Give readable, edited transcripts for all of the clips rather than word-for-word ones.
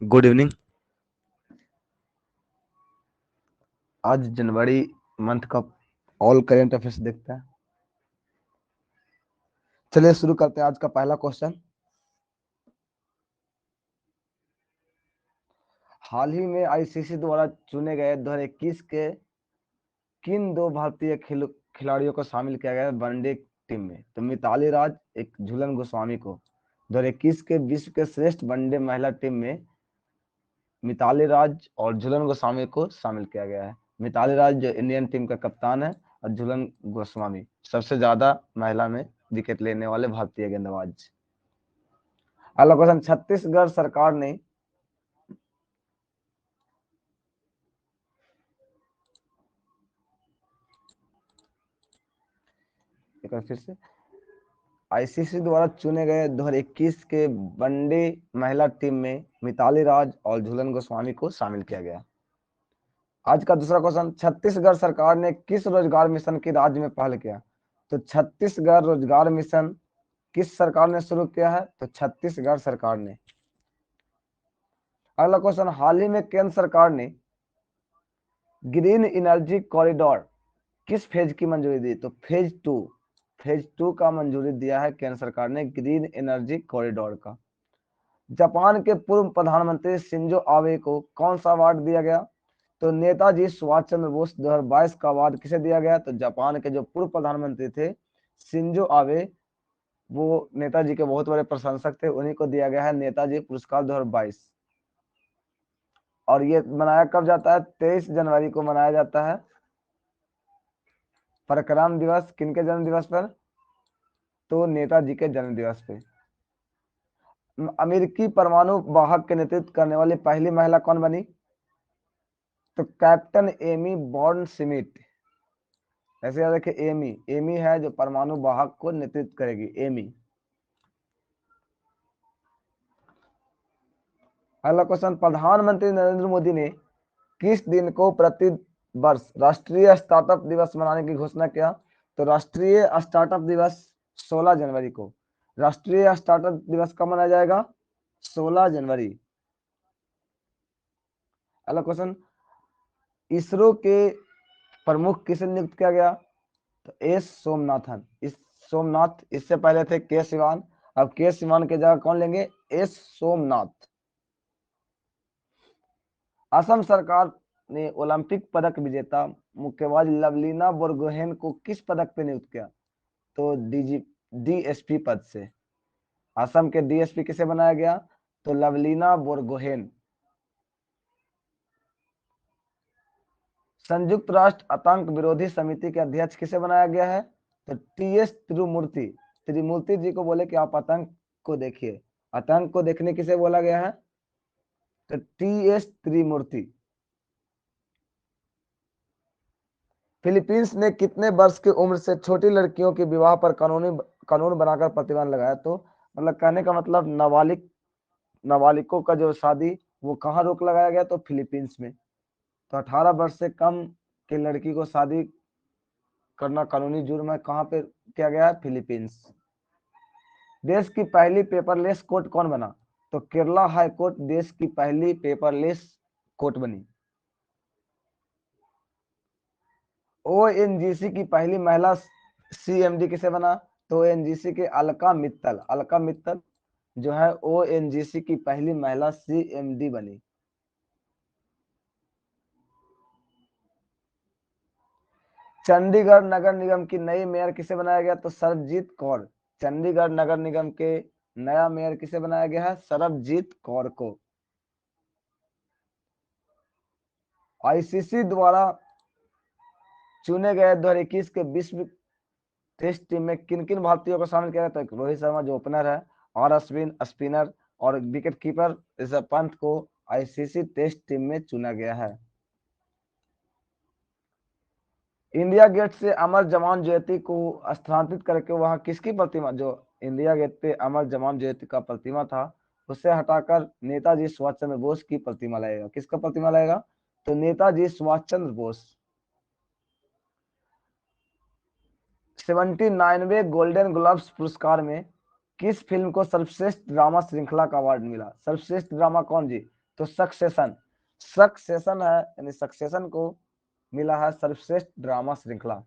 Good evening. आज जनवरी month का all current affairs देखते हैं। चलिए शुरू करते हैं। आज का पहला क्वेश्चन, हाल ही में आईसीसी द्वारा चुने गए 2021 के किन दो भारतीय खिलाड़ियों को शामिल किया गया वनडे टीम में? तो मिताली राज, एक झूलन गोस्वामी को 2021 के विश्व के श्रेष्ठ वनडे महिला टीम में मिताली राज और झूलन गोस्वामी को शामिल किया गया है। मिताली राज जो इंडियन टीम का कप्तान है और झूलन गोस्वामी सबसे ज्यादा महिला में विकेट लेने वाले भारतीय गेंदबाज। अगला क्वेश्चन, छत्तीसगढ़ सरकार ने एक बार फिर से आईसीसी द्वारा चुने गए 2021 के वनडे महिला टीम में मिताली राज और झूलन गोस्वामी को शामिल किया गया। आज का दूसरा क्वेश्चन, छत्तीसगढ़ सरकार ने किस रोजगार मिशन की राज्य में पहल किया? तो छत्तीसगढ़ रोजगार मिशन किस सरकार ने शुरू किया है? तो छत्तीसगढ़ सरकार ने। अगला क्वेश्चन, हाल ही में केंद्र सरकार ने ग्रीन एनर्जी कॉरिडोर किस फेज की मंजूरी दी? तो फेज टू का मंजूरी दिया है केंद्र सरकार ने ग्रीन एनर्जी कॉरिडोर का। जापान के पूर्व प्रधानमंत्री शिंजो आबे को कौन सा अवार्ड दिया गया? तो नेताजी सुभाष चंद्र बोस 2022 का अवार्ड किसे दिया गया? तो जापान के जो पूर्व प्रधानमंत्री थे शिंजो आबे, वो नेताजी के बहुत बड़े प्रशंसक थे, उन्हीं को दिया गया है नेताजी पुरस्कार 2022। और ये मनाया कब जाता है? 23 जनवरी को मनाया जाता है। पराक्रम दिवस किनके जन्म दिवस पर? तो नेताजी के जन्म दिवस पे। अमेरिकी परमाणु वाहक के नेतृत्व करने वाली पहली महिला कौन बनी? तो कैप्टन एमी बॉर्न स्मिथ। ऐसे याद रखिए, एमी है जो परमाणु वाहक को नेतृत्व करेगी, एमी। अगला क्वेश्चन, प्रधानमंत्री नरेंद्र मोदी ने किस दिन को प्रति वर्ष राष्ट्रीय स्टार्टअप दिवस मनाने की घोषणा किया? तो राष्ट्रीय स्टार्टअप दिवस 16 जनवरी को। राष्ट्रीय स्टार्टअप दिवस कब मनाया जाएगा? 16 जनवरी। अगला क्वेश्चन, इसरो के प्रमुख किसे नियुक्त किया गया? तो एस सोमनाथन। इस सोमनाथ, इससे पहले थे के सिवान, अब के सिवान की जगह कौन लेंगे? एस सोमनाथ। असम सरकार ने ओलंपिक पदक विजेता मुक्केबाज लवलीना बोरगोहेन को किस पदक पे नियुक्त किया? तो डीएसपी पद से। असम के डीएसपी किसे बनाया गया? तो लवलीना बोरगोहेन। संयुक्त राष्ट्र आतंक विरोधी समिति के अध्यक्ष किसे बनाया गया है? तो टीएस तिरुमूर्ति। त्रिमूर्ति जी को बोले कि आप आतंक को देखिए। आतंक को देखने किसे बोला गया है? तो टीएस त्रिमूर्ति। फिलीपींस ने कितने वर्ष की उम्र से छोटी लड़कियों के विवाह पर कानून बनाकर प्रतिबंध लगाया? तो मतलब कहने का मतलब नाबालिगों का जो शादी, वो कहाँ रोक लगाया गया? तो फिलीपींस में। तो 18 वर्ष से कम की लड़की को शादी करना कानूनी जुर्म है। कहाँ पे किया गया है? फिलीपींस। देश की पहली पेपरलेस कोर्ट कौन बना? तो केरला हाई कोर्ट देश की पहली पेपरलेस कोर्ट बनी। ओएनजीसी की पहली महिला सीएमडी किसे बना? तो ओएनजीसी के अलका मित्तल जो है ओएनजीसी की पहली महिला सीएमडी बनी। चंडीगढ़ नगर निगम की नई मेयर किसे बनाया गया? तो सरबजीत कौर। चंडीगढ़ नगर निगम के नया मेयर किसे बनाया गया है? सरबजीत कौर को। आईसीसी द्वारा चुने गए 2021 के विश्व टेस्ट टीम में किन किन भारतीयों को शामिल किया गया? तो रोहित शर्मा जो ओपनर है, और अश्विन स्पिनर, और विकेट कीपर ऋषभ पंत को आईसीसी टेस्ट टीम में चुना गया है। इंडिया गेट से अमर जवान ज्योति को स्थानांतरित करके वहां किसकी प्रतिमा, जो इंडिया गेट पे अमर जवान ज्योति का प्रतिमा था, उसे हटाकर नेताजी सुभाष चंद्र बोस की प्रतिमा लाएगा। किसका प्रतिमा लाएगा? तो नेताजी सुभाष चंद्र बोस। 79वें गोल्डन ग्लोब्स पुरस्कार में किस फिल्म को सर्वश्रेष्ठ ड्रामा श्रृंखला का अवार्ड मिला? सर्वश्रेष्ठ ड्रामा कौन जी? तो सक्सेशन, सक्सेशन है, यानी सक्सेशन को मिला है सर्वश्रेष्ठ ड्रामा श्रृंखला।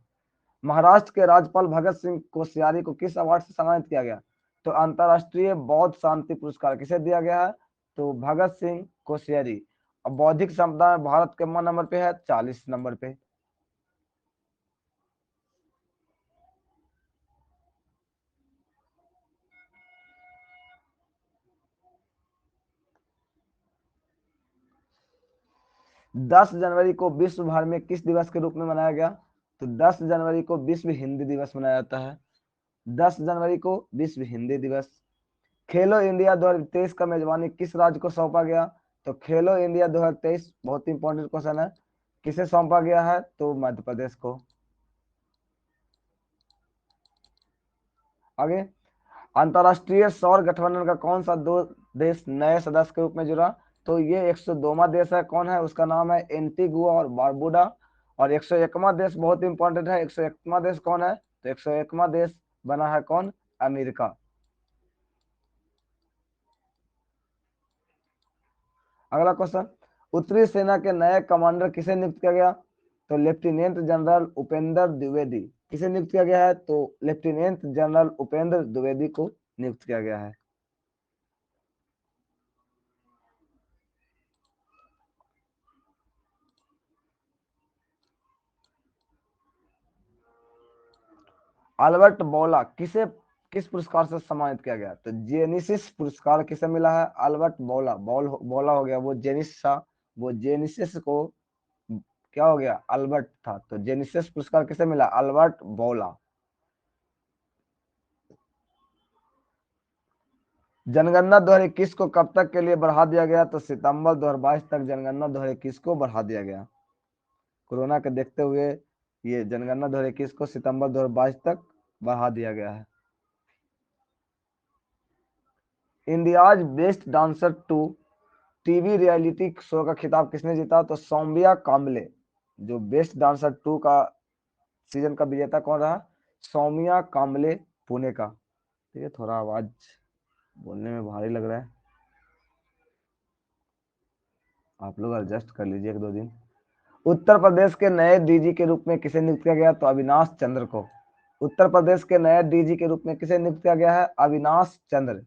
महाराष्ट्र के राज्यपाल भगत सिंह कोश्यारी को किस अवार्ड से सम्मानित किया गया? तो अंतरराष्ट्रीय बौद्ध शांति पुरस्कार किसे दिया गया है? तो भगत सिंह कोश्यारी। अब बौद्धिक संपदा में भारत के नंबर पे है? 40 नंबर पे। दस जनवरी को विश्व भर में किस दिवस के रूप में मनाया गया? तो 10 जनवरी को विश्व हिंदी दिवस मनाया जाता है। 10 जनवरी को विश्व हिंदी दिवस। खेलो इंडिया 2023 का मेजबानी किस राज्य को सौंपा गया? तो खेलो इंडिया 2023 बहुत इंपॉर्टेंट क्वेश्चन है, किसे सौंपा गया है? तो मध्य प्रदेश को। आगे, अंतरराष्ट्रीय सौर गठबंधन का कौन सा दो देश नए सदस्य के रूप में जुड़ा? तो ये 102वां देश है। कौन है? उसका नाम है एंटीगुआ और बारबुडा। और 101वां देश बहुत इंपॉर्टेंट है। 101वां देश कौन है? तो 101वां देश बना है कौन? अमेरिका। अगला क्वेश्चन, उत्तरी सेना के नए कमांडर किसे नियुक्त किया गया? तो लेफ्टिनेंट जनरल उपेंद्र द्विवेदी। किसे नियुक्त किया गया है? तो लेफ्टिनेंट जनरल उपेंद्र द्विवेदी को नियुक्त किया गया है। अल्बर्ट बौला किस पुरस्कार से सम्मानित किया गया? तो जेनिसिस पुरस्कार किसे मिला है? अल्बर्ट बौला। बौला हो गया, वो जेनिस था, वो जेनिसिस को क्या हो गया? अल्बर्ट था, तो जेनिसिस पुरस्कार किसे मिला? अल्बर्ट बौला। जनगणना 2021 को कब तक के लिए बढ़ा दिया गया? तो सितंबर 2022 तक जनगणना 2021 को बढ़ा दिया गया। कोरोना के देखते हुए ये जनगणना 2021 को सितंबर 2022 तक बढ़ा दिया गया है। India's best dancer 2 TV reality show का खिताब किसने जीता? तो सौम्या काम्बले। जो बेस्ट डांसर 2 का सीजन का विजेता कौन रहा? सौम्या काम्बले, पुणे का। ठीक है, थोड़ा आवाज बोलने में भारी लग रहा है, आप लोग एडजस्ट कर लीजिए 1-2 दिन। उत्तर प्रदेश के नए डीजी के रूप में किसे नियुक्त किया गया? तो अविनाश चंद्र को। उत्तर प्रदेश के नए डीजी के रूप में किसे नियुक्त किया गया है? अविनाश चंद्र।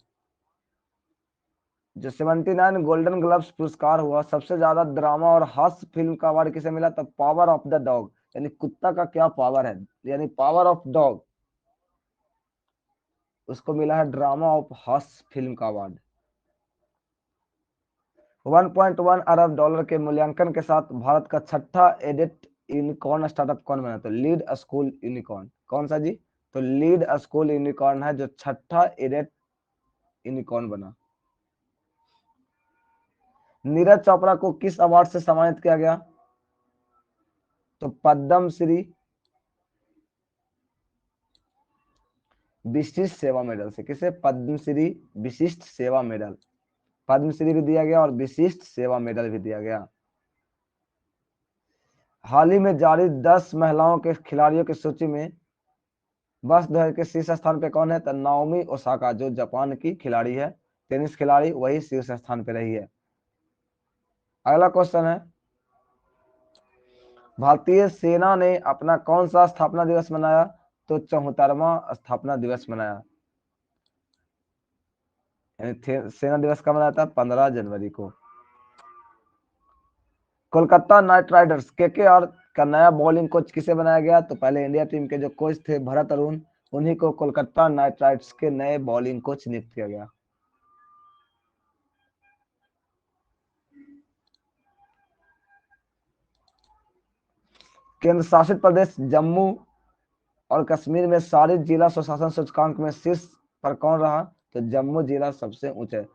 जो 79 गोल्डन ग्लव्स पुरस्कार हुआ, सबसे ज्यादा ड्रामा और हास्य फिल्म का अवार्ड किसे मिला? तो पावर ऑफ द डॉग, यानी कुत्ता का क्या पावर है, यानी पावर ऑफ डॉग, उसको मिला है ड्रामा ऑफ हास्य फिल्म का अवार्ड। 1.1 अरब डॉलर के मूल्यांकन के साथ भारत का छठा एडेड यूनिकॉर्न स्टार्टअप कौन बना? तो लीड स्कूल यूनिकॉर्न। कौन सा जी? तो लीड स्कूल यूनिकॉर्न है जो छठा एडेड यूनिकॉर्न बना। नीरज चोपड़ा को किस अवार्ड से सम्मानित किया गया? तो पद्म श्री विशिष्ट सेवा मेडल से। किसे? पद्मश्री विशिष्ट सेवा मेडल। पद्मश्री भी दिया गया और विशिष्ट सेवा मेडल भी दिया गया। हाल ही में जारी 10 महिलाओं के खिलाड़ियों की सूची में बस धर के शीर्ष स्थान पे कौन है? तो नाओमी ओसाका, जो जापान की खिलाड़ी है, टेनिस खिलाड़ी, वही शीर्ष स्थान पे रही है। अगला क्वेश्चन है, भारतीय सेना ने अपना कौन सा स्थापना दिवस मनाया? तो 74वां स्थापना दिवस मनाया। यानी सेना दिवस कब मनाया था? 15 जनवरी को। कोलकाता नाइट राइडर्स केकेआर का नया बॉलिंग कोच किसे बनाया गया? तो पहले इंडिया टीम के जो कोच थे भरत अरुण, उन्हीं को कोलकाता नाइट राइडर्स के नए बॉलिंग कोच नियुक्त किया गया। केंद्र शासित प्रदेश जम्मू और कश्मीर में सारी जिला सुशासन सूचकांक में शीर्ष पर कौन रहा? तो जम्मू जिला सबसे ऊंचे।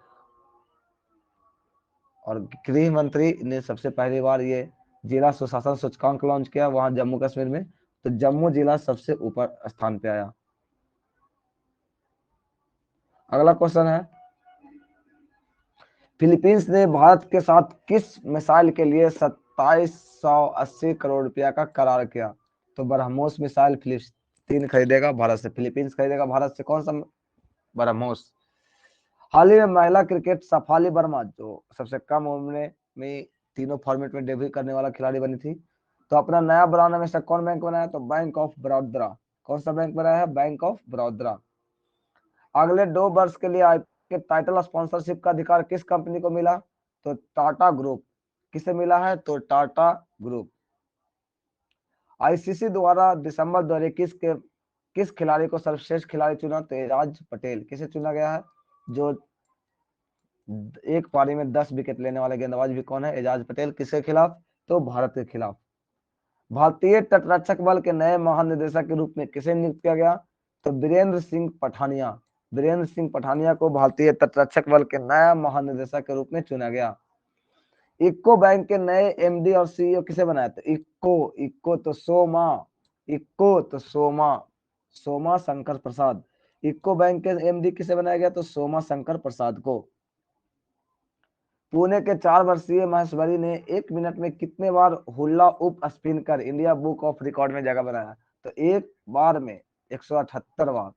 और गृह मंत्री ने सबसे पहली बार ये जिला सुशासन सूचकांक लॉन्च किया वहां जम्मू कश्मीर में, तो जम्मू जिला सबसे ऊपर स्थान पे आया। अगला क्वेश्चन है, फिलीपींस ने भारत के साथ किस मिसाइल के लिए 2780 करोड़ रुपया का करार किया? तो ब्रह्मोस मिसाइल फिलिस्तीन खरीदेगा भारत से, फिलीपींस खरीदेगा भारत से। कौन सा? ब्रह्मोस। हाल ही में महिला क्रिकेट सफाली वर्मा जो सबसे कम उम्र में तीनों फॉर्मेट में डेब्यू करने वाला खिलाड़ी बनी थी, तो अपना नया ब्रांड एम्बेसडर कौन बैंक बनाया, तो बैंक ऑफ बड़ौदा। कौन सा बैंक बनाया है, बैंक ऑफ बड़ौदा। अगले 2 वर्ष के लिए आईपीएल के टाइटल स्पॉन्सरशिप का अधिकार किस कंपनी को मिला, तो टाटा ग्रुप। किसे मिला है, तो टाटा ग्रुप। आईसीसी द्वारा दिसंबर 2021 के किस खिलाड़ी को सर्वश्रेष्ठ खिलाड़ी चुना, तो एजाज पटेल। किसे चुना गया है, जो एक पारी में 10 विकेट लेने वाले गेंदबाज भी कौन है, एजाज पटेल। किसके खिलाफ, तो भारत के खिलाफ। भारतीय तटरक्षक बल के नए महानिदेशक के रूप में किसे नियुक्त किया गया, तो बीरेंद्र सिंह पठानिया। बीरेंद्र सिंह पठानिया को भारतीय तटरक्षक बल के नया महानिदेशक के रूप में चुना गया। इक्को बैंक के नए एमडी और सीईओ किसे बनाया, तो इक्को इक्को तो सोमा इक्को तो सोमा सोमा शंकर प्रसाद। इक्को बैंक के एमडी किसे बनाया गया, तो सोमा शंकर प्रसाद को। पुणे के 4 वर्षीय महेश्वरी ने 1 मिनट में कितने बार हुल्ला उप स्पिन कर इंडिया बुक ऑफ रिकॉर्ड में जगह बनाया, तो एक बार में 178 बार।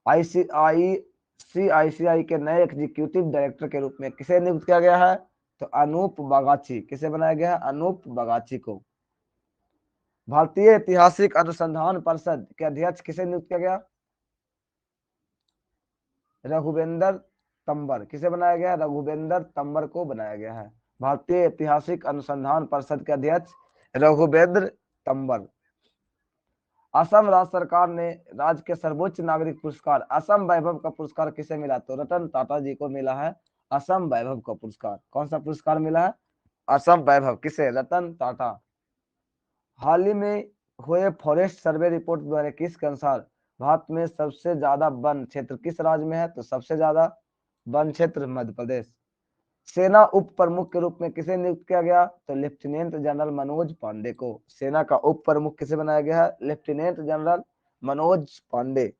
आईसीआईसीआई के नए एग्जीक्यूटिव डायरेक्टर के रूप में किसे नियुक्त किया गया है, तो अनूप बगाची। किसे बनाया गया है, अनूप बगाची को। भारतीय ऐतिहासिक अनुसंधान परिषद के अध्यक्ष किसे नियुक्त किया गया, रघुवेंद्र तंबर। किसे बनाया गया, रघुवेंद्र तंबर को बनाया गया है। भारतीय ऐतिहासिक अनुसंधान परिषद के अध्यक्ष रघुवेंद्र तंबर। असम राज्य सरकार ने राज्य के सर्वोच्च नागरिक पुरस्कार असम वैभव का पुरस्कार किसे मिला, तो रतन टाटा जी को मिला है असम वैभव का पुरस्कार। कौन सा पुरस्कार मिला है, असम वैभव। किसे, रतन टाटा। हाल ही में हुए फॉरेस्ट सर्वे रिपोर्ट द्वारा किसके अनुसार भारत में सबसे ज्यादा वन क्षेत्र किस राज्य में है, तो सबसे ज्यादा वन क्षेत्र मध्य प्रदेश। सेना उप प्रमुख के रूप में किसे नियुक्त किया गया, तो लेफ्टिनेंट जनरल मनोज पांडे को। सेना का उप प्रमुख किसे बनाया गया है, लेफ्टिनेंट जनरल मनोज पांडे।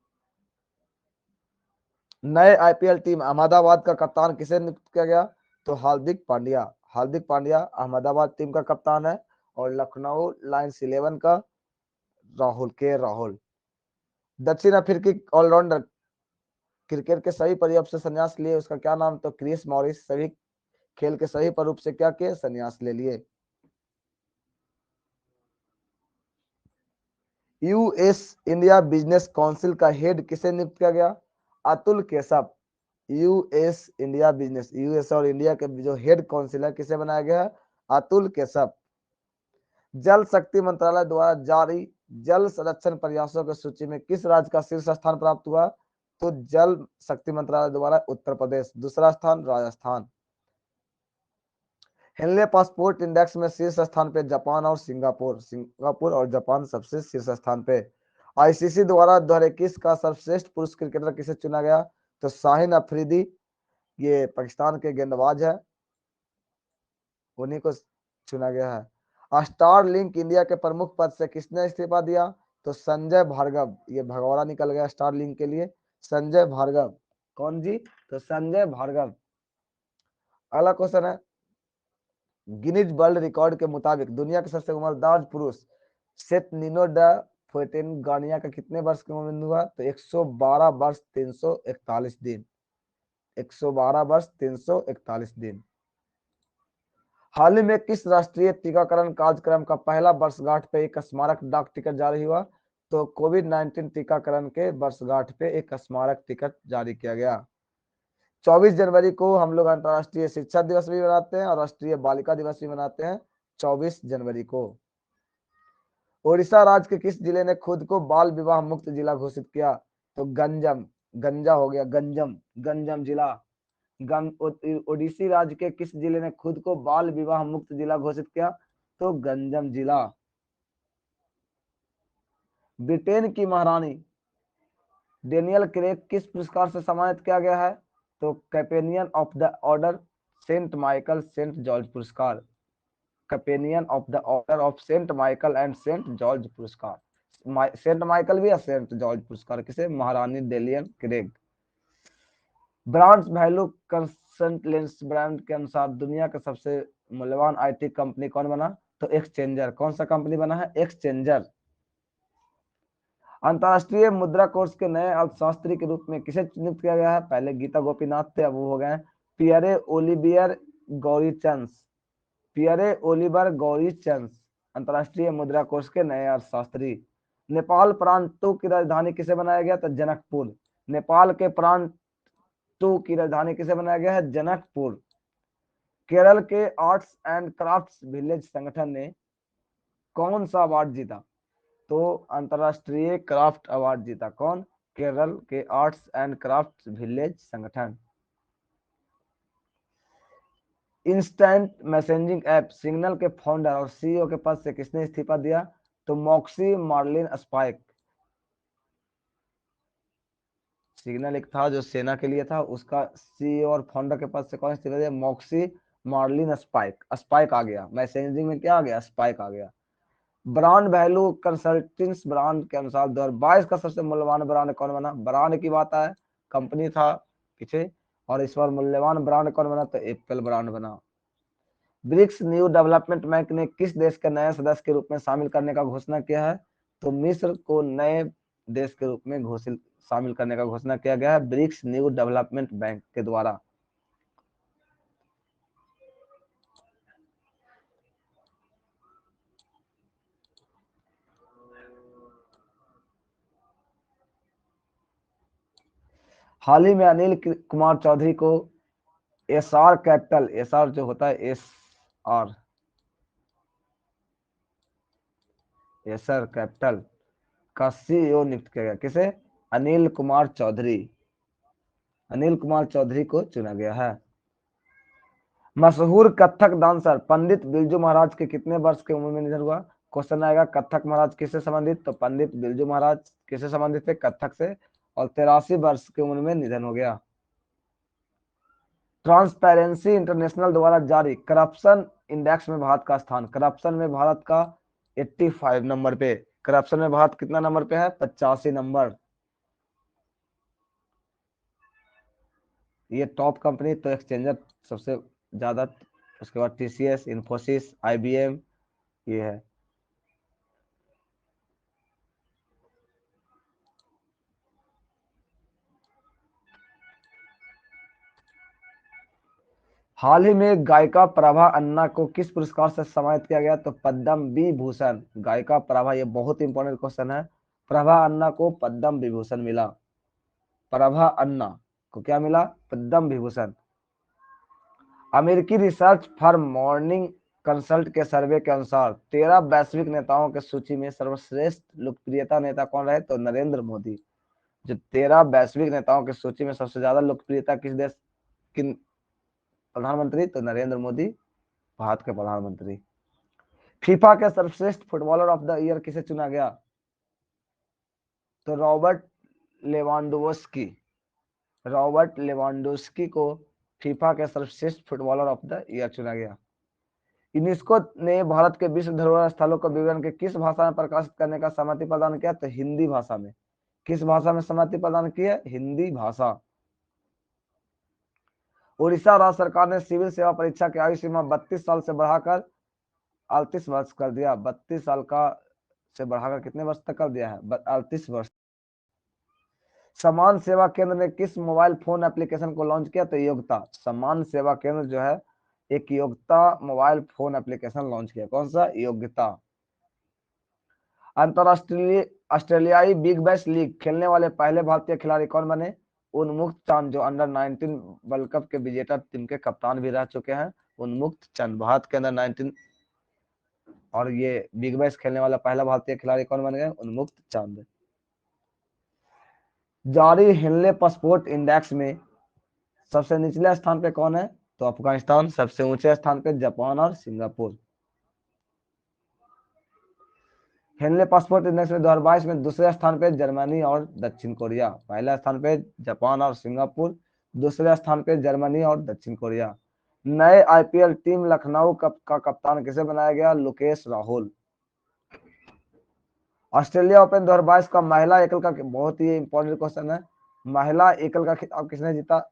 नए आईपीएल टीम अहमदाबाद का कप्तान किसे नियुक्त किया गया, तो हार्दिक पांड्या। हार्दिक पांड्या अहमदाबाद टीम का कप्तान है। और लखनऊ लायंस 11 का राहुल। दक्षिण अफ्रीकी ऑलराउंडर क्रिकेट के सही परिवार से संन्यास लिए, उसका क्या नाम, तो क्रिस मॉरिस। सभी खेल के सही स्वरूप से क्या किए, संन्यास ले लिए। यूएस इंडिया बिजनेस काउंसिल का हेड किसे नियुक्त किया गया, Atul Keshav. US India business, US और इंडिया के जो हेड काउंसिल है किसे बनाया गया है, अतुल केशव। जल शक्ति मंत्रालय द्वारा जारी जल संरक्षण प्रयासों की सूची में किस राज्य का शीर्ष स्थान प्राप्त हुआ, तो जल शक्ति मंत्रालय द्वारा उत्तर प्रदेश। दूसरा स्थान राजस्थान। हेनले पासपोर्ट इंडेक्स में शीर्ष स्थान पे जापान और सिंगापुर और जापान सबसे शीर्ष स्थान पे। आईसीसी द्वारा 2021 का सर्वश्रेष्ठ पुरुष क्रिकेटर किसे चुना गया, तो शाहिन अफरीदी। ये पाकिस्तान के गेंदबाज है, उन्हीं को चुना गया है। स्टार लिंक इंडिया के प्रमुख पद से किसने इस्तीफा दिया, तो संजय भार्गव। ये भगौड़ा निकल गया स्टार लिंक के लिए, संजय भार्गव। कौन जी, तो संजय भार्गव। अगला क्वेश्चन है, गिनीज वर्ल्ड रिकॉर्ड के मुताबिक दुनिया के सबसे उम्रदराज पुरुष सेत नीनो डा फोर्टेन गानिया का कितने वर्ष की उम्र में हुआ, तो 112 वर्ष 341 दिन। 112 वर्ष 341 दिन। हाल ही में किस राष्ट्रीय टीकाकरण कार्यक्रम का पहला वर्षगांठ पे एक स्मारक डाक टिकट जारी हुआ, तो कोविड-19 टीकाकरण के वर्षगांठ पे एक स्मारक टिकट जारी किया गया। 24 जनवरी को हम लोग अंतर्राष्ट्रीय शिक्षा दिवस भी मनाते हैं और राष्ट्रीय बालिका दिवस भी मनाते हैं 24 जनवरी को। ओडिशा राज्य के किस जिले ने खुद को बाल विवाह मुक्त जिला घोषित किया, तो गंजम। गंजा हो गया गंजम, गंजम जिला। ओडिसी राज्य के किस जिले ने खुद को बाल विवाह मुक्त जिला घोषित किया, तो गंजम जिला। ब्रिटेन की महारानी डेनियल क्रेग किस पुरस्कार से सम्मानित किया गया है, तो companion of the order Saint Michael Saint George पुरस्कार। Companion of the order of Saint Michael and Saint George पुरस्कार। सेंट माइकल भी या सेंट जॉर्ज पुरस्कार किसे, महारानी Delian Craig. Brand value consultants brand के अनुसार दुनिया का सबसे मूल्यवान आईटी कंपनी कौन बना, तो एक्सचेंजर। कौन सा कंपनी बना है, एक्सचेंजर। अंतरराष्ट्रीय मुद्रा कोष के नए अर्थशास्त्री के रूप में किसे चिन्हित किया गया है? पहले गीता गोपीनाथ थे, अब वो हो गए पियरे ओलिवियर गौरीचंद। पियरे ओलिवर गौरीचंद अंतरराष्ट्रीय मुद्रा कोष के नए अर्थशास्त्री। नेपाल प्रांतु की राजधानी किसे बनाया गया? तो जनकपुर। नेपाल के प्रांतु की राजधानी किसे बनाया गया है? जनकपुर। केरल के आर्ट्स एंड क्राफ्ट्स विलेज संगठन ने कौन सा अवार्ड जीता? तो अंतरराष्ट्रीय क्राफ्ट अवार्ड जीता। कौन? केरल के आर्ट्स एंड क्राफ्ट विलेज संगठन। इंस्टेंट मैसेजिंग ऐप सिग्नल के फाउंडर और सीईओ के पद से किसने इस्तीफा दिया? तो मॉक्सी मार्लिन स्पाइक। सिग्नल एक था जो सेना के लिए था, उसका सीईओ और फाउंडर के पद से कौन इस्तीफा दिया? Moxie Marlinspike. स्पाइक आ गया मैसेजिंग में, क्या आ गया? स्पाइक आ गया। ब्रांड वैल्यू कंसल्टिंग ब्रांड के अनुसार 2022 का सबसे मूल्यवान ब्रांड कौन बना? ब्रांड की बात है, कंपनी था पीछे, और इस बार मूल्यवान ब्रांड कौन बना? तो एप्पल ब्रांड बना। ब्रिक्स न्यू डेवलपमेंट बैंक ने किस देश के नए सदस्य के रूप में शामिल करने का घोषणा किया है? तो मिस्र को नए देश के रूप में घोषित शामिल करने का घोषणा किया गया है ब्रिक्स न्यू डेवलपमेंट बैंक के द्वारा। हाल ही में अनिल कुमार चौधरी को एसआर कैपिटल, एसआर जो होता है एसआर, एसआर कैपिटल का सीईओ नियुक्त किया गया। किसे? अनिल कुमार चौधरी। अनिल कुमार चौधरी को चुना गया है। मशहूर कथक डांसर पंडित बिरजू महाराज के कितने वर्ष की उम्र में निधन हुआ? क्वेश्चन आएगा कथक महाराज किससे संबंधित? तो पंडित बिरजू महाराज किससे संबंधित थे? कथक से, और 83 वर्ष की उम्र में निधन हो गया। ट्रांसपेरेंसी इंटरनेशनल द्वारा जारी करप्शन इंडेक्स में भारत का स्थान। करप्शन में भारत का 85 नंबर पे। करप्शन में भारत कितना नंबर पे है? 85 नंबर। ये टॉप कंपनी तो एक्सचेंजर सबसे ज्यादा, उसके बाद टीसीएस, इन्फोसिस, आईबीएम, ये है। हाल ही में गायिका प्रभा अन्ना को किस पुरस्कार से सम्मानित किया गया? तो पद्म विभूषण। गायिका प्रभा, ये बहुत इंपॉर्टेंट क्वेश्चन है। प्रभा अन्ना को पद्म विभूषण मिला। प्रभा अन्ना को क्या मिला? पद्म विभूषण। अमेरिकी रिसर्च फर्म मॉर्निंग कंसल्ट के सर्वे के अनुसार 13 वैश्विक नेताओं के सूची में सर्वश्रेष्ठ लोकप्रियता नेता कौन रहे? तो नरेंद्र मोदी। जो 13 वैश्विक नेताओं की सूची में सबसे ज्यादा लोकप्रियता किस देश, किन प्रधानमंत्री? तो नरेंद्र मोदी, भारत के प्रधानमंत्री। फीफा के सर्वश्रेष्ठ फुटबॉलर ऑफ द ईयर किसे चुना गया? तो रॉबर्ट लेवांडोव्स्की। रॉबर्ट लेवांडोव्स्की को फीफा के सर्वश्रेष्ठ फुटबॉलर ऑफ द ईयर चुना गया। यूनेस्को ने भारत के विश्व धरोहर स्थलों का विवरण के किस भाषा में प्रकाशित करने का सहमति प्रदान किया? तो हिंदी भाषा में। किस भाषा में सहमति प्रदान की है? हिंदी भाषा। उड़ीसा राज्य सरकार ने सिविल सेवा परीक्षा की आयु सीमा 32 साल से बढ़ाकर 38 वर्ष कर दिया। 32 साल का से बढ़ाकर कितने वर्ष तक कर दिया है? 38 वर्ष। समान सेवा केंद्र ने किस मोबाइल फोन एप्लीकेशन को लॉन्च किया? तो योग्यता। समान सेवा केंद्र जो है एक योग्यता मोबाइल फोन एप्लीकेशन लॉन्च किया। कौन सा? योग्यता। अंतरराष्ट्रीय ऑस्ट्रेलियाई बिग बैश लीग खेलने वाले पहले भारतीय खिलाड़ी कौन बने? उन्मुक्त चंद, जो अंडर 19 वर्ल्ड कप के विजेता टीम के कप्तान भी रह चुके हैं। उन्मुक्त चंद भारत के अंदर 19, और ये बिग बैश खेलने वाला पहला भारतीय खिलाड़ी कौन बन गए? उन्मुक्त चंद। जारी हिनले पासपोर्ट इंडेक्स में सबसे निचले स्थान पे कौन है? तो अफगानिस्तान। सबसे ऊंचे स्थान पे जापान और सिंगापुर। हेनले पासपोर्ट इंडेक्स में 2022 में दूसरे स्थान पे जर्मनी और दक्षिण कोरिया। पहला स्थान पे जापान और सिंगापुर, दूसरे स्थान पे जर्मनी और दक्षिण कोरिया। नए आईपीएल टीम लखनऊ का कप्तान किसे बनाया गया? लोकेश राहुल। ऑस्ट्रेलिया ओपन 2022 का महिला एकल का बहुत ही इंपॉर्टेंट क्वेश्चन है। महिला एकल का खिताब किसने जीता?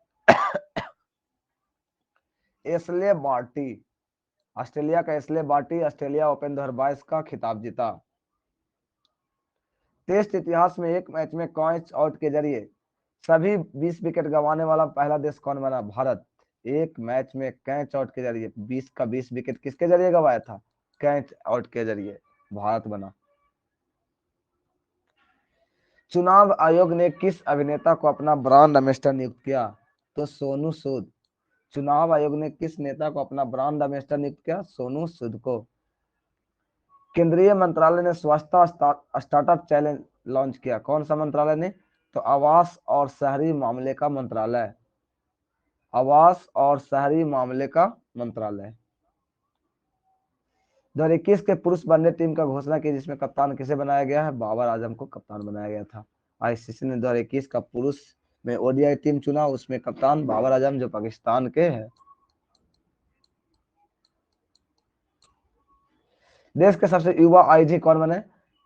Ashleigh Barty. ऑस्ट्रेलिया का एशले बार्टी ऑस्ट्रेलिया ओपन 2022 का खिताब जीता। टेस्ट इतिहास में एक मैच में कैच आउट के जरिए सभी 20 विकेट गंवाने वाला पहला देश कौन बना? भारत। एक मैच में कैच आउट के जरिए 20 का 20 विकेट किसके जरिए गंवाया था? कैच आउट के जरिए भारत बना। चुनाव आयोग ने किस अभिनेता को अपना ब्रांड एम्बेसडर नियुक्त किया? तो सोनू सूद। चुनाव आयोग ने किस नेता को अपना ब्रांड एम्बेसडर नियुक्त किया? सोनू सूद को। केंद्रीय मंत्रालय ने स्वच्छता स्टार्टअप चैलेंज लॉन्च किया। कौन सा मंत्रालय ने? तो आवास और शहरी मामले का मंत्रालय। आवास और शहरी मामले का मंत्रालय। 2021 के पुरुष वनडे टीम का घोषणा की, जिसमें कप्तान किसे बनाया गया है? बाबर आजम को कप्तान बनाया गया था। आईसीसी ने 2021 का पुरुष में ओडीआई टीम चुना, उसमें कप्तान बाबर आजम जो पाकिस्तान के हैं। देश के सबसे युवा आईजी कौन बने?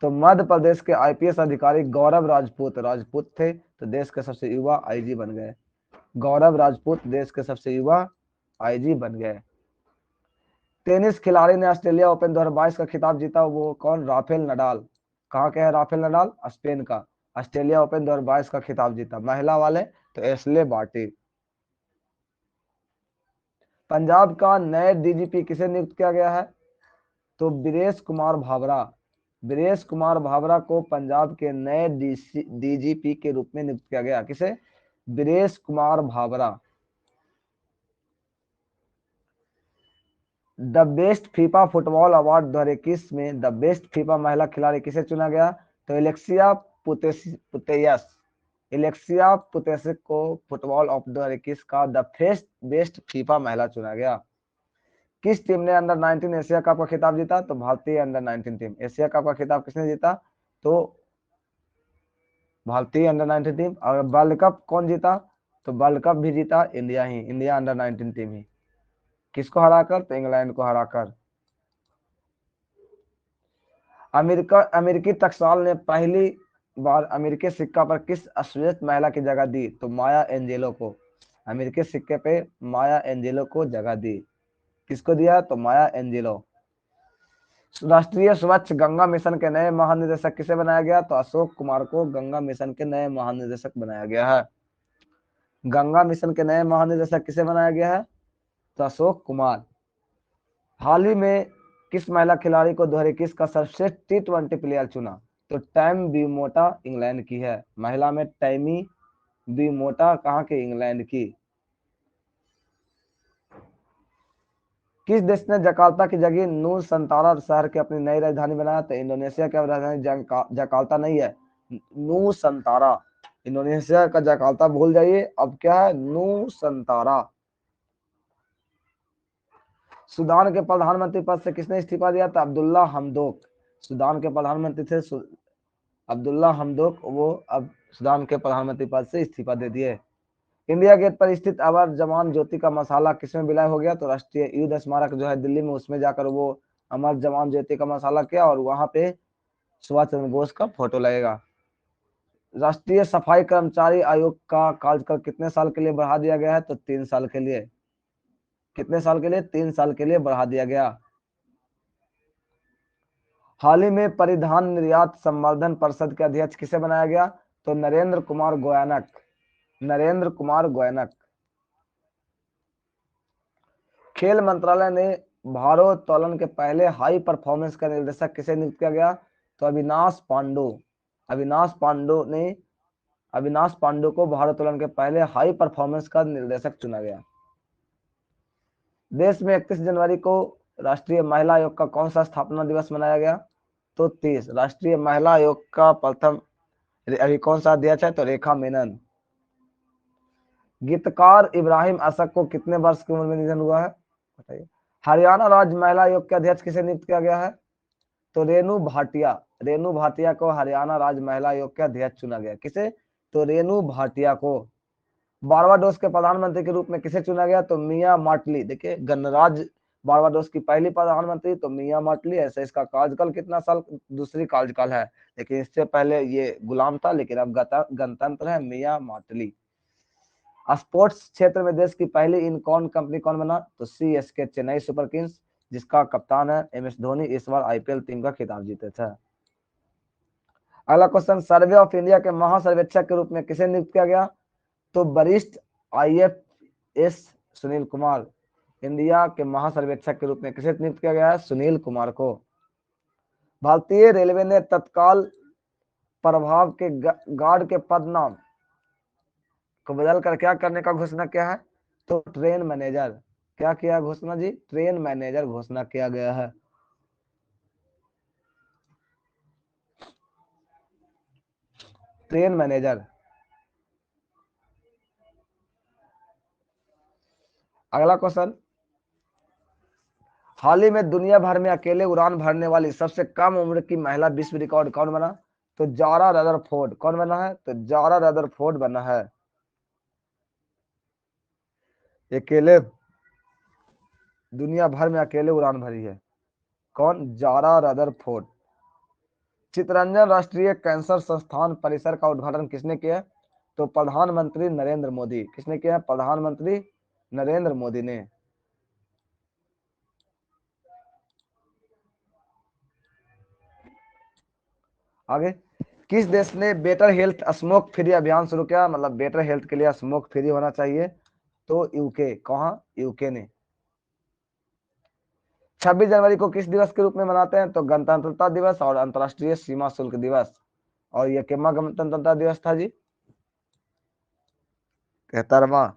तो मध्य प्रदेश के आईपीएस अधिकारी गौरव राजपूत राजपूत थे, तो देश के सबसे युवा आईजी बन गए। गौरव राजपूत देश के सबसे युवा आईजी बन गए। टेनिस खिलाड़ी ने ऑस्ट्रेलिया ओपन 2022 का खिताब जीता, वो कौन? Rafael Nadal. कहाँ के है राफेल नडाल? स्पेन का। ऑस्ट्रेलिया ओपन 2022 का खिताब जीता। महिला वाले तो एशले बार्टी। पंजाब का नए डीजीपी किसे नियुक्त किया गया है? तो बीरेश कुमार भावरा। बीरेश कुमार भावरा को पंजाब के नए डीजीपी के रूप में नियुक्त किया गया। किसे? Viresh Kumar Bhawra. The best FIFA football award 2021 में द बेस्ट फीफा महिला खिलाड़ी किसे चुना गया? तो एलेक्सिया पुतेयस। एलेक्सिया पुतेयस को फुटबॉल ऑफ 2021 का द बेस्ट फीफा महिला चुना गया। किस टीम ने अंडर 19 एशिया कप का खिताब जीता? तो भारतीय अंडर 19 टीम। एशिया कप का खिताब किसने जीता? तो भारतीय अंडर 19 टीम। और वर्ल्ड कप कौन जीता? तो वर्ल्ड कप भी जीता इंडिया ही, इंडिया अंडर 19 टीम ही। किसको हराकर? तो इंग्लैंड को हराकर। अमेरिकी टकसाल ने पहली बार अमेरिकी सिक्का पर किस श्वेत महिला की जगह दी? तो माया एंजेलो को। अमेरिकी सिक्के पे माया एंजेलो को जगह दी। किसको दिया? तो माया एंजेलो। राष्ट्रीय स्वच्छ गंगा मिशन के नए महानिदेशक किसे बनाया गया? तो अशोक कुमार को गंगा मिशन के नए महानिदेशक बनाया गया है। गंगा मिशन के नए महानिदेशक किसे बनाया गया है? तो अशोक कुमार। हाल ही में किस महिला खिलाड़ी को 2021 का सर्वश्रेष्ठ T20 प्लेयर चुना? तो टैम बीमोटा इंग्लैंड की है। महिला में टैमी बीमोटा कहाँ के? इंग्लैंड की। किस देश ने जकार्ता की जगह नूर संतारा शहर की अपनी नई राजधानी बनाया? तो इंडोनेशिया की राजधानी जकार्ता नहीं है, नूर संतारा। इंडोनेशिया का जकार्ता भूल जाइए, अब क्या है? नूर संतारा। सूडान के प्रधानमंत्री पद से किसने इस्तीफा दिया था? अब्दुल्ला हमदोक। सूडान के प्रधानमंत्री थे अब्दुल्ला हमदोक, वो अब सूडान के प्रधानमंत्री पद से इस्तीफा दे दिए। इंडिया गेट पर स्थित अमर जवान ज्योति का मसाला किसमें विलय हो गया? तो राष्ट्रीय युद्ध स्मारक जो है दिल्ली में, उसमें जाकर वो अमर जवान ज्योति का मसाला किया, और वहां पे सुभाष चंद्र बोस का फोटो लगेगा। राष्ट्रीय सफाई कर्मचारी आयोग का कार्यकाल कितने साल के लिए बढ़ा दिया गया है? तो 3 साल के लिए। कितने साल के लिए? 3 साल के लिए बढ़ा दिया गया। हाल ही में परिधान निर्यात संवर्धन परिषद के अध्यक्ष किसे बनाया गया? तो नरेंद्र कुमार गोयनक। नरेंद्र कुमार गोयनक। खेल मंत्रालय ने भारोत्तोलन के पहले हाई परफॉर्मेंस का निर्देशक किसे नियुक्त किया गया? तो अविनाश पांडु। अविनाश पांडु को भारोत्तोलन के पहले हाई परफॉर्मेंस का निर्देशक चुना गया। देश में 31 जनवरी को राष्ट्रीय महिला आयोग का कौन सा स्थापना दिवस मनाया गया? तो 30। राष्ट्रीय महिला आयोग का प्रथम अभी कौन सा अध्यक्ष है? तो रेखा मेनन। गीतकार इब्राहिम असद को कितने वर्ष की उम्र में निधन हुआ है? बताइए। हरियाणा राज्य महिला आयोग के अध्यक्ष किसे नियुक्त किया गया है? तो रेणु भाटिया। रेणु भाटिया को हरियाणा राज्य महिला आयोग के अध्यक्ष चुना गया। किसे? तो रेणु भाटिया को। बारबाडोस के प्रधानमंत्री के रूप में किसे चुना गया? तो मिया माटली। देखिए, गणराज्य बारबाडोस की पहली प्रधानमंत्री तो मिया माटली। ऐसे इसका कार्यकाल कितना साल? दूसरी कार्यकाल है, लेकिन इससे पहले ये गुलाम था, लेकिन अब गणतंत्र है। मिया माटली। स्पोर्ट्स क्षेत्र में देश की पहली इनकॉन कंपनी कौन बना? तो सीएसके, चेन्नई सुपर किंग्स, जिसका कप्तान है एमएस धोनी, इस बार आईपीएल टीम का खिताब जीते थे। अगला क्वेश्चन, सर्वे ऑफ इंडिया के महासर्वेक्षक के रूप में किसे नियुक्त किया गया? तो वरिष्ठ IFS सुनील कुमार। इंडिया के महासर्वेक्षक के रूप में किसे नियुक्त किया गया है? सुनील कुमार को। भारतीय रेलवे ने तत्काल प्रभाव के गार्ड के पद नाम को बदलकर क्या करने का घोषणा किया है? तो ट्रेन मैनेजर। क्या किया घोषणा जी? ट्रेन मैनेजर घोषणा किया गया है। Train manager. अगला क्वेश्चन, हाल ही में दुनिया भर में अकेले उड़ान भरने वाली सबसे कम उम्र की महिला विश्व रिकॉर्ड कौन बना? तो जारा रदरफोर्ड। कौन बना है? तो जारा रदरफोर्ड बना है। अकेले दुनिया भर में अकेले उड़ान भरी है। कौन? Zara Rutherford. चितरंजन राष्ट्रीय कैंसर संस्थान परिसर का उद्घाटन किसने किया? तो प्रधानमंत्री नरेंद्र मोदी। किसने किया? प्रधानमंत्री नरेंद्र मोदी ने। आगे, किस देश ने बेटर हेल्थ स्मोक फ्री अभियान शुरू किया? मतलब बेटर हेल्थ के लिए स्मोक फ्री होना चाहिए। तो यूके। कहां? यूके ने। 26 जनवरी को किस दिवस के रूप में मनाते हैं? तो गणतंत्रता दिवस और अंतर्राष्ट्रीय सीमा शुल्क दिवस। और यह कितना गणतंत्रता दिवस था जी? 71वां।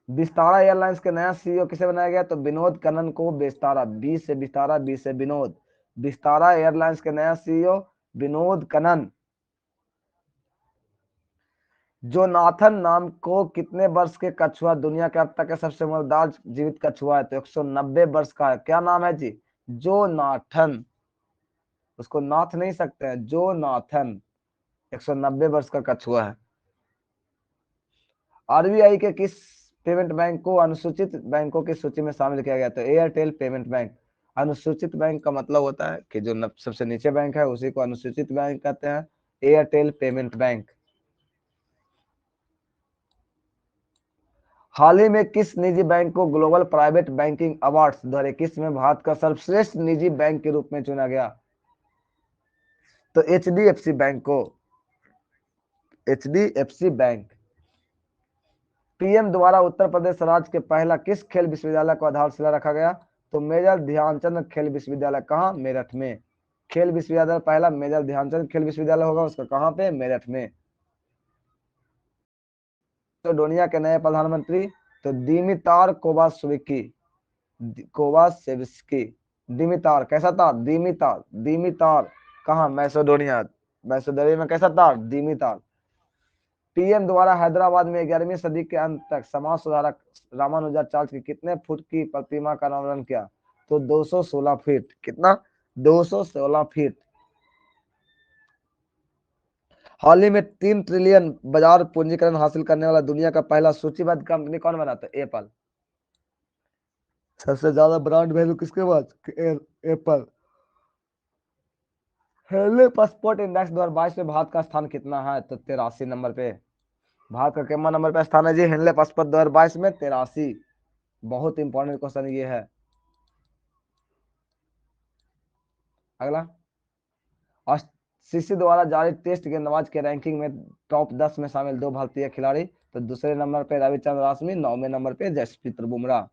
विस्तारा एयरलाइंस के नया CEO किसे बनाया गया? तो विनोद कनन को। विस्तारा, बी से विस्तारा, बी से विनोद। विस्तारा एयरलाइंस के नया CEO विनोद कनन। जोनाथन नाम को कितने वर्ष के कछुआ दुनिया के अब तक के सबसे उम्रदार जीवित कछुआ है? तो 190 वर्ष का है। क्या नाम है जी? जोनाथन। उसको नाथ नहीं सकते हैं, जोनाथन। 190 वर्ष का कछुआ है। RBI के किस पेमेंट बैंक को अनुसूचित बैंकों की सूची में शामिल किया गया? तो एयरटेल पेमेंट बैंक। अनुसूचित बैंक का मतलब होता है कि जो सबसे नीचे बैंक है उसी को अनुसूचित बैंक कहते हैं। Airtel payment bank. हाल ही में किस निजी बैंक को ग्लोबल प्राइवेट बैंकिंग अवार्ड्स 2021 में भारत का सर्वश्रेष्ठ निजी बैंक के रूप में चुना गया? तो HDFC बैंक को। HDFC bank. PM द्वारा उत्तर प्रदेश राज्य के पहला किस खेल विश्वविद्यालय को आधारशिला रखा गया? तो मेजर ध्यानचंद खेल विश्वविद्यालय। कहाँ? मेरठ में। खेल विश्वविद्यालय पहला मेजर ध्यानचंद खेल विश्वविद्यालय होगा, उसका कहाँ पे? मेरठ में। तो डोनिया के नए प्रधानमंत्री? तो दिमितार कोवासविकी। कोवासेविस्की। दिमितार कैसा था? दिमितार। दिमितार कहाँ? मैसेडोनिया। मैसेडोनिया में कैसा था? दिमितार। PM द्वारा हैदराबाद में 11वीं सदी के अंत तक समाज सुधारक रामानुजाचार्य की कितने फुट की प्रतिमा का अनावरण किया? तो 216 फीट। कितना? 216 फीट। हाल ही में 3 ट्रिलियन बाजार पूंजीकरण हासिल करने वाला दुनिया का पहला सूचीबद्ध कंपनी कौन बना? तो एप्पल। सबसे ज्यादा ब्रांड वैल्यू किसके पास? एप्पल। हेले पासपोर्ट इंडेक्स 2022 में भारत का स्थान कितना है? तो 83 नंबर पे। भारत का कितना नंबर पे स्थान है जी हेनले पासपोर्ट 2022 में? 83। बहुत इंपॉर्टेंट क्वेश्चन ये है। अगला, ICC द्वारा जारी टेस्ट गेंदबाज के रैंकिंग में टॉप 10 में शामिल 2 भारतीय खिलाड़ी। तो दूसरे नंबर पे रविचंद्र अश्विन, 9वें नंबर पे जसप्रीत बुमराह।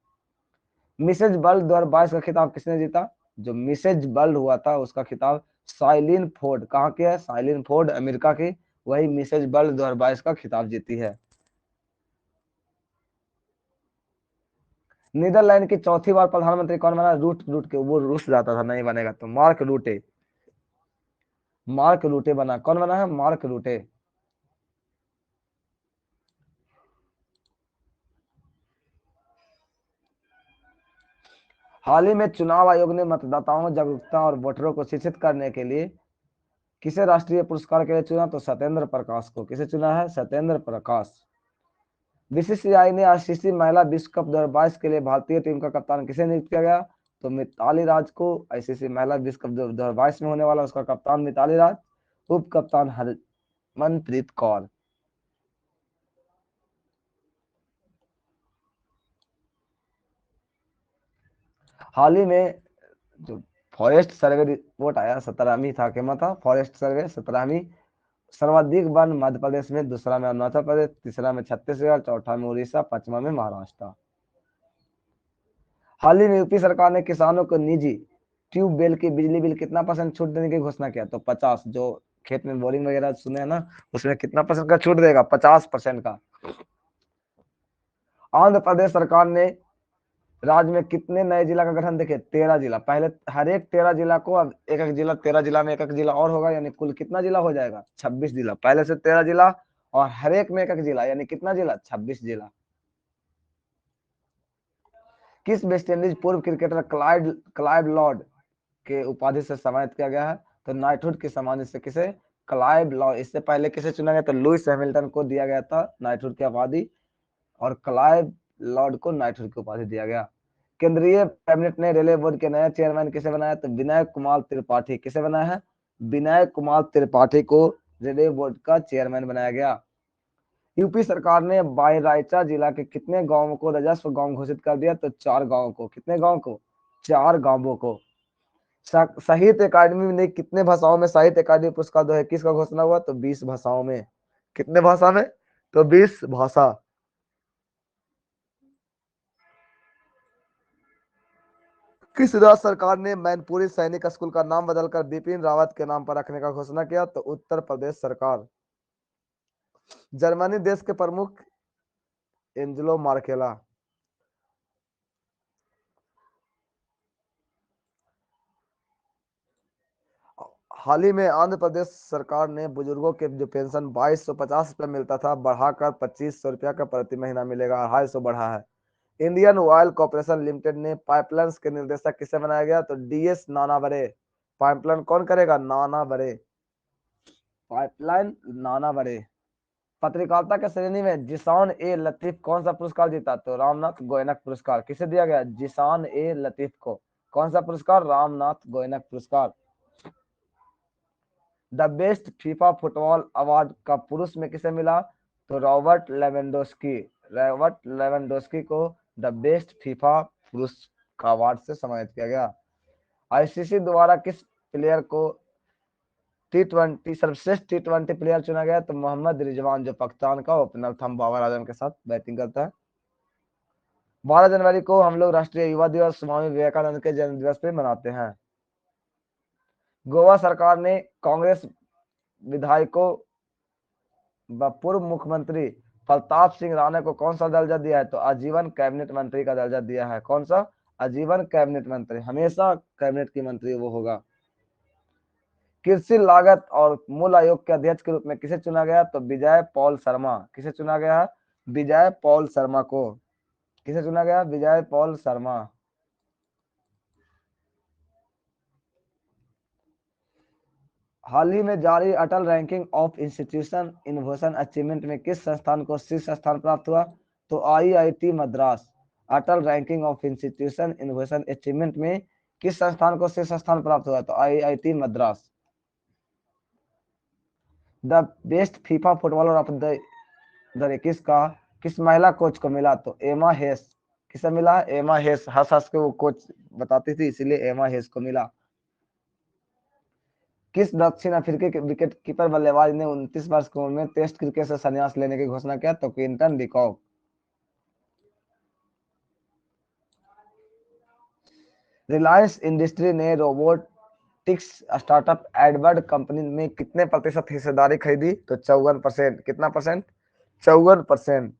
मिसेज वर्ल्ड 2022 का खिताब किसने जीता? जो मिसेज वर्ल्ड हुआ था उसका खिताब साइलिन फोर्ड। कहाँ की है? साइलिन फोर्ड अमेरिका की। वही मिसेज वर्ल्ड 2022 का खिताब जीती है। नीदरलैंड की चौथी बार प्रधानमंत्री कौन बना? रूट रूट के वो रूस जाता था, नहीं बनेगा तो मार्क रूटे। मार्क रूटे बना। कौन बना है? मार्क रूटे। हाल ही में चुनाव आयोग ने मतदाताओं जागरूकता और वोटरों को शिक्षित करने के लिए किसे राष्ट्रीय पुरस्कार के लिए चुना? तो सत्येंद्र प्रकाश को। किसे चुना है? सत्येंद्र प्रकाश। BCCI ने ICC महिला विश्व कप 2022 के लिए भारतीय टीम का कप्तान किसे नियुक्त किया गया? तो मिताली राज को। ICC महिला विश्व कप 2022 में होने वाला उसका कप्तान मिताली राज, उप कप्तान हरमनप्रीत कौर। हाल ही में जो फॉरेस्ट सर्वे रिपोर्ट आया 17वीं था, क्या था फॉरेस्ट सर्वे 17वीं। सर्वाधिक वन मध्य प्रदेश में, दूसरा में अरुणाचल प्रदेश, तीसरा में छत्तीसगढ़, चौथा में उड़ीसा, पांचवा में महाराष्ट्र। हाल ही में यूपी सरकार ने किसानों को निजी ट्यूबवेल की बिजली बिल कितना परसेंट छूट देने की घोषणा किया, तो 50, जो खेत में बोरिंग वगैरह सुने हैं ना, उसमें कितना परसेंट का छूट देगा, 50% का। आंध्र प्रदेश सरकार ने राज्य में कितने नए जिला का गठन, देखे 13 जिला, पहले हर एक 13 जिला को अब एक एक जिला, 13 जिला में एक एक जिला और होगा, यानी कुल कितना जिला हो जाएगा, 26 जिला, पहले से 13 जिला और हर एक में एक एक जिला, यानी कितना जिला, 26 जिला। किस वेस्ट इंडीज पूर्व क्रिकेटर क्लाइव लॉर्ड के उपाधि से सम्मानित किया गया है, तो नाइटहुड के सम्मान से किसे, क्लाइव लॉर्ड। इससे पहले किसे चुना गया, तो लुइस हैमिल्टन को दिया गया था नाइटहुड की उपाधि, और क्लाइव लॉर्ड को नाइटहुड की उपाधि दिया गया। केंद्रीय कैबिनेट ने रेलवे बोर्ड के नए चेयरमैन किसे बनाया, तो विनय कुमार त्रिपाठी। किसे बनाया है, विनय कुमार त्रिपाठी को रेलवे बोर्ड का चेयरमैन बनाया गया। यूपी सरकार ने बहराइच जिला के कितने गांवों को राजस्व गांव घोषित कर दिया, तो 4 गांवों को, कितने गांव को, 4 गांवों को। साहित्य अकादमी ने कितने भाषाओं में साहित्य अकादमी पुरस्कार 2021 का घोषणा हुआ, तो 20 भाषाओं में। कितने भाषा में, तो 20 भाषा। किस राज्य सरकार ने मैनपुरी सैनिक स्कूल का नाम बदलकर बिपिन रावत के नाम पर रखने का घोषणा किया, तो उत्तर प्रदेश सरकार। जर्मनी देश के प्रमुख एंजेलो मार्केला। हाल ही में आंध्र प्रदेश सरकार ने बुजुर्गों के जो पेंशन 2250 रुपये मिलता था, बढ़ाकर 2500 रुपया का प्रति महीना मिलेगा, 250 बढ़ा है। इंडियन ऑयल कॉर्पोरेशन लिमिटेड ने पाइपलाइंस के निर्देशक किसे बनाया गया, तो डीएस नानावरे। पाइपलाइन कौन करेगा, नानावरे, पाइपलाइन नानावरे। पत्रकारिता के श्रेणी में जिशान ए लतीफ कौन सा पुरस्कार जीता, तो रामनाथ गोयनक पुरस्कार। किसे दिया गया, जिशान ए लतीफ को। कौन सा पुरस्कार, रामनाथ गोयनक पुरस्कार। The best FIFA football award का पुरुष में किसे मिला, तो रॉबर्ट लेवेंडोस्की। रॉबर्ट लेवेंडोस्की को द बेस्ट फीफा पुरुष का अवार्ड से सम्मानित किया गया। आईसीसी द्वारा किस प्लेयर को T20 सर्वश्रेष्ठ T20 प्लेयर चुना गया, तो मोहम्मद रिजवान, जो पाकिस्तान का ओपनर था, बाबर आजम के साथ बैटिंग करता है। 12 जनवरी को हम लोग राष्ट्रीय युवा दिवस स्वामी विवेकानंद के जन्म दिवस पे मनाते हैं। गोवा सरकार ने कांग्रेस विधायकों व पूर्व मुख्यमंत्री प्रताप सिंह राणा को कौन सा दर्जा दिया है, तो आजीवन कैबिनेट मंत्री का दर्जा दिया है। कौन सा, आजीवन कैबिनेट मंत्री, हमेशा कैबिनेट की मंत्री वो होगा। कृषि लागत और मूल आयोग के अध्यक्ष के रूप में किसे चुना गया, तो विजय पॉल शर्मा। किसे चुना गया, विजय पॉल शर्मा को। किसे चुना गया, विजय पॉल शर्मा। हाल ही में जारी Atal ranking of institution innovation achievement में किस संस्थान को शीर्ष स्थान प्राप्त हुआ, तो IIT Madras. Atal ranking of institution innovation achievement में किस संस्थान को शीर्ष स्थान प्राप्त हुआ, तो IIT Madras. The best FIFA footballer of the किसका, किस महिला कोच को मिला, तो एमा हेस। किसे मिला, एमा हेस, हंस हंस के वो कोच बताती थी, इसलिए एमा हेस को मिला। किस दक्षिण अफ्रीकी के विकेट कीपर बल्लेबाज ने 29 वर्ष की उम्र में टेस्ट क्रिकेट से संन्यास लेने की घोषणा किया, तो क्विंटन डिकॉक। रिलायंस इंडस्ट्री ने रोबोटिक्स स्टार्टअप एडवर्ड कंपनी में कितने प्रतिशत हिस्सेदारी खरीदी, तो 54%। कितना परसेंट, 54%।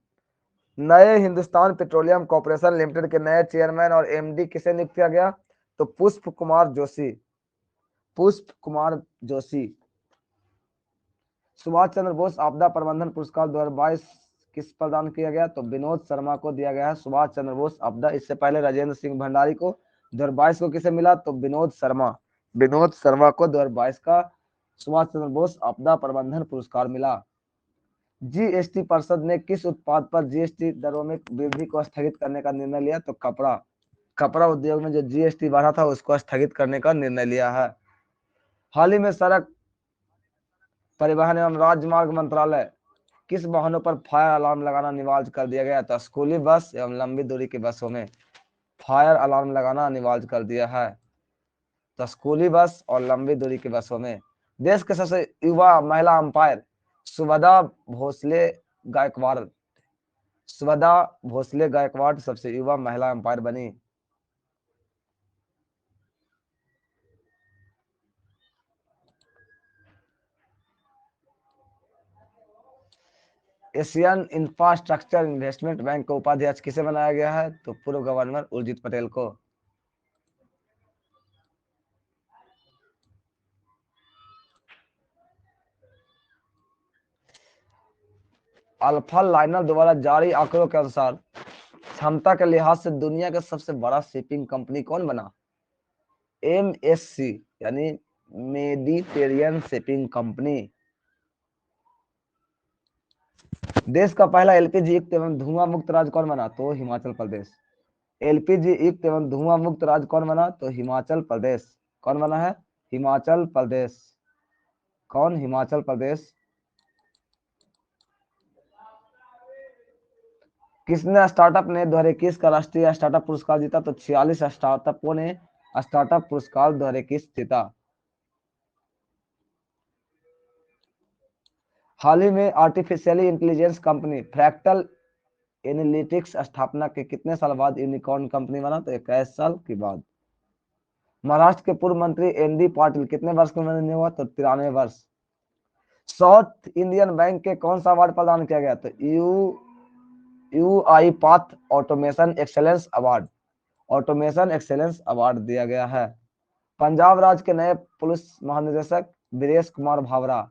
नए हिंदुस्तान पेट्रोलियम कॉर्पोरेशन लिमिटेड के नए चेयरमैन और एमडी किसे नियुक्त किया गया, तो पुष्प कुमार जोशी। पुष्प कुमार जोशी। सुभाष चंद्र बोस आपदा प्रबंधन पुरस्कार 2022 किस प्रदान किया गया, तो विनोद शर्मा को दिया गया है सुभाष चंद्र बोस आपदा। इससे पहले राजेंद्र सिंह भंडारी को 2022 को किसे मिला, तो विनोद शर्मा। विनोद शर्मा को 2022 का सुभाष चंद्र बोस आपदा प्रबंधन पुरस्कार मिला। जीएसटी परिषद ने किस उत्पाद पर जीएसटी दरों में वृद्धि को स्थगित करने का निर्णय लिया, तो कपड़ा। कपड़ा उद्योग में जो जीएसटी बढ़ा था उसको स्थगित करने का निर्णय लिया है। हाल ही में सड़क परिवहन एवं राजमार्ग मंत्रालय किस वाहनों पर फायर अलार्म लगाना अनिवार्य कर दिया गया, तो स्कूली बस एवं लंबी दूरी की बसों में फायर अलार्म लगाना अनिवार्य कर दिया है। तो स्कूली बस और लंबी दूरी की बसों में। देश के सबसे युवा महिला अंपायर सुभदा भोसले गायकवाड़, सुभदा भोसले गायकवाड़ सबसे युवा महिला अंपायर बनी। एशियन इंफ्रास्ट्रक्चर इन्वेस्टमेंट बैंक का उपाध्यक्ष किसे बनाया गया है? तो पूर्व गवर्नर उर्जित पटेल को। अल्फा लाइनर द्वारा जारी आंकड़ों के अनुसार क्षमता के लिहाज से दुनिया का सबसे बड़ा शिपिंग कंपनी कौन बना? MSC यानी मेडिटेरियन शिपिंग कंपनी। देश का पहला एलपीजी युक्त एवं धुआं मुक्त राज्य कौन बना? तो हिमाचल प्रदेश। एलपीजी युक्त एवं धुआं मुक्त राज्य कौन बना? तो हिमाचल प्रदेश। कौन बना है? हिमाचल प्रदेश। कौन? हिमाचल प्रदेश। किसने स्टार्टअप ने 2021 का राष्ट्रीय स्टार्टअप पुरस्कार जीता? तो 46 स्टार्टअपों ने स्टार्टअप पुरस्कार 2021 जीता। हाल ही में artificially intelligence company fractal analytics स्थापना के कितने साल बाद यूनिकॉर्न कंपनी बना? तो 21 साल के बाद। महाराष्ट्र के पूर्व मंत्री एनडी पाटिल कितने वर्ष की उम्र में हुआ? तो 93 वर्ष। साउथ इंडियन बैंक के कौन सा अवार्ड प्रदान किया गया? तो UI path automation excellence award, automation excellence award दिया गया है। पंजाब राज्य के नए पुलिस महानिदेशक वीरेश कुमार भावरा,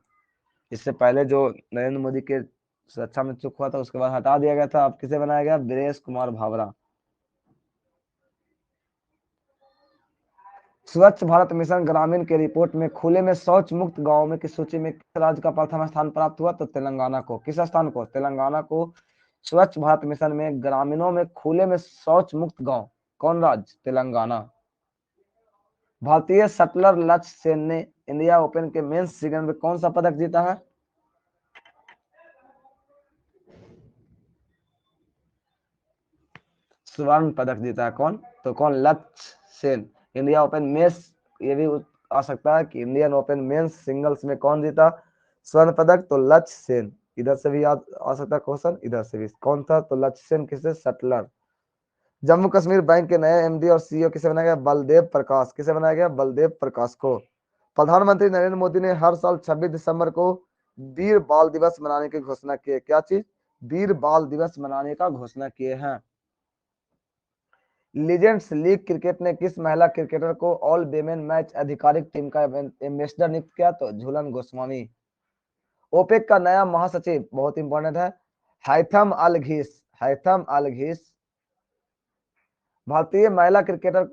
इससे पहले जो नरेंद्र मोदी के सुरक्षा में चुक हुआ था उसके बाद हटा दिया गया था, अब किसे बनाया गया? वीरेश कुमार भावरा। स्वच्छ भारत मिशन ग्रामीण के रिपोर्ट में खुले में शौच मुक्त गांवों की सूची में किस राज्य का प्रथम स्थान प्राप्त हुआ? तो तेलंगाना को। किस स्थान को? तेलंगाना को। स्वच्छ भारत मिशन में ग्रामीणों में खुले में शौच मुक्त गांव, कौन राज्य? तेलंगाना। भारतीय शटलर लक्ष्य सेन ने इंडिया ओपन के मेंस सिंगल में कौन सा पदक जीता है? स्वर्ण पदक जीता है। कौन? तो कौन? लक्ष्य सेन। इंडिया ओपन मेंस, ये भी आ सकता है कि इंडियन ओपन मेंस सिंगल्स में कौन जीता स्वर्ण पदक? तो लक्ष्य सेन। इधर से भी याद आ सकता है क्वेश्चन, इधर से भी। कौन था? तो लक्ष्य सेन। किसे? शटलर। जम्मू कश्मीर बैंक के नए एमडी और सीईओ किसे बनाया गया? बलदेव प्रकाश। किसे बनाया गया? बलदेव प्रकाश को। प्रधानमंत्री नरेंद्र मोदी ने हर साल 26 दिसंबर को वीर बाल दिवस मनाने की घोषणा की है। क्या चीज? वीर बाल दिवस मनाने का घोषणा किए हैं। लीजेंड्स लीग क्रिकेट ने किस महिला क्रिकेटर को ऑल वेमेन मैच आधिकारिक टीम का एम्बेसडर नियुक्त किया? तो झूलन गोस्वामी। ओपेक का नया महासचिव बहुत इंपॉर्टेंट है, हैथम अल घीस। हैथम अल घीस। भारतीय महिला क्रिकेटर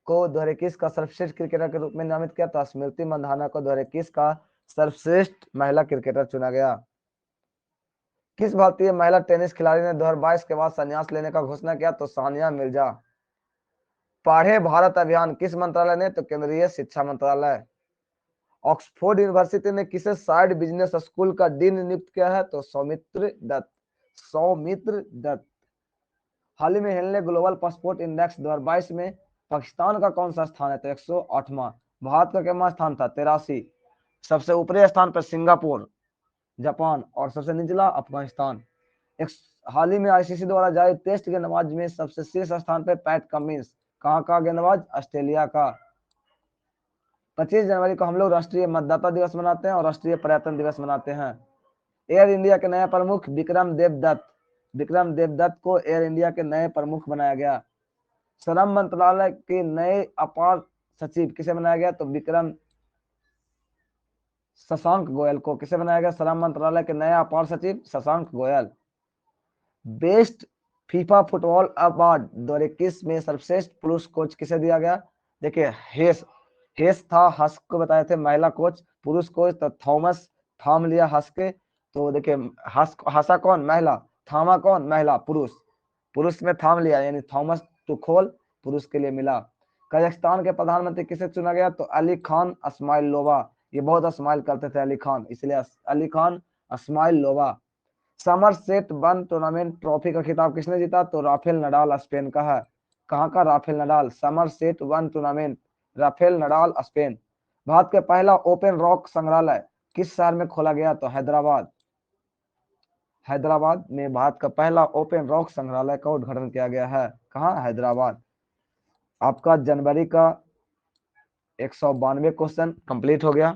को 2021 का सर्वश्रेष्ठ क्रिकेटर के रूप में नामित किया, तो स्मृति मंधाना को 2021 का सर्वश्रेष्ठ महिला क्रिकेटर चुना गया। किस भारतीय महिला टेनिस खिलाड़ी ने 2022 के बाद संन्यास लेने का घोषणा किया? तो सानिया मिर्जा। पढ़े भारत अभियान किस मंत्रालय ने? तो केंद्रीय शिक्षा मंत्रालय। ऑक्सफोर्ड यूनिवर्सिटी ने किसे साइड बिजनेस स्कूल का डीन नियुक्त किया है? तो सौमित्र दत्त। सौमित्र दत्त। हाल ही में हेनले ग्लोबल पासपोर्ट इंडेक्स 2022 में पाकिस्तान का कौन सा स्थान है? तो 108वां। भारत का क्या स्थान था? 83। सबसे ऊपरी स्थान पर सिंगापुर, जापान और सबसे निचला अफगानिस्तान। हाल ही में आईसीसी द्वारा जारी टेस्ट गेंदबाज में सबसे शीर्ष स्थान पर पैट कमिंस, कहाँ का गेंदबाज? ऑस्ट्रेलिया का। 25 जनवरी को हम लोग राष्ट्रीय मतदाता दिवस मनाते हैं और राष्ट्रीय पर्यटन दिवस मनाते हैं। एयर इंडिया के नए प्रमुख विक्रम देवदत्त, विक्रम देवदत्त को एयर इंडिया के नए प्रमुख बनाया गया। श्रम मंत्रालय के नए अपर सचिव किसे बनाया गया? तो विक्रम शशांक गोयल को। किसे बनाया गया? श्रम मंत्रालय के नए अपर सचिव Shashank Goyal. Best FIFA football award 2021 में सर्वश्रेष्ठ पुरुष कोच किसे दिया गया? देखिए हेस, हेस था, हस को बताए थे महिला कोच। पुरुष कोच तो थॉमस थाम लिया हस के। तो देखिए हसा कौन? महिला। थामा कौन? महिला। पुरुष, पुरुष में थाम लिया यानी थॉमस टुखोल पुरुष के लिए मिला। कजाकिस्तान के प्रधानमंत्री किसे चुना गया? तो अली खान अस्माइलोवा। ये बहुत स्माइल करते थे अली खान, इसलिए Ali Khan Ismailova. Somerset one tournament trophy का खिताब किसने जीता? तो राफेल नडाल स्पेन का है। कहाँ का? Rafael Nadal. Somerset one tournament Rafael Nadal Spain. Bharat का पहला ओपन रॉक संग्रहालय किस शहर में खोला गया? तो हैदराबाद। हैदराबाद में भारत का पहला ओपन रॉक संग्रहालय का उद्घाटन किया गया है। कहाँ? हैदराबाद। आपका जनवरी का 192 क्वेश्चन कंप्लीट हो गया।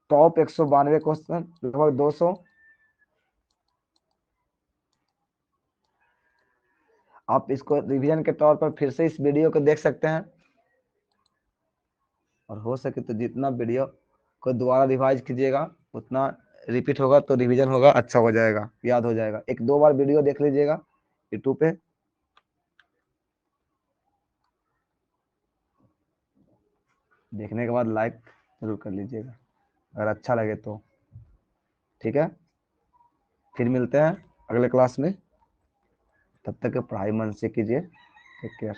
टॉप 192 क्वेश्चन, लगभग 200। आप इसको रिवीजन के तौर पर फिर से इस वीडियो को देख सकते हैं, और हो सके तो जितना वीडियो को दोबारा रिवाइज कीजिएगा उतना रिपीट होगा तो रिवीजन होगा, अच्छा हो जाएगा, याद हो जाएगा। एक दो बार वीडियो देख लीजिएगा यूट्यूब पे। देखने के बाद लाइक जरूर कर लीजिएगा अगर अच्छा लगे तो। ठीक है, फिर मिलते हैं अगले क्लास में। तब तक पढ़ाई मन से कीजिए। Take care.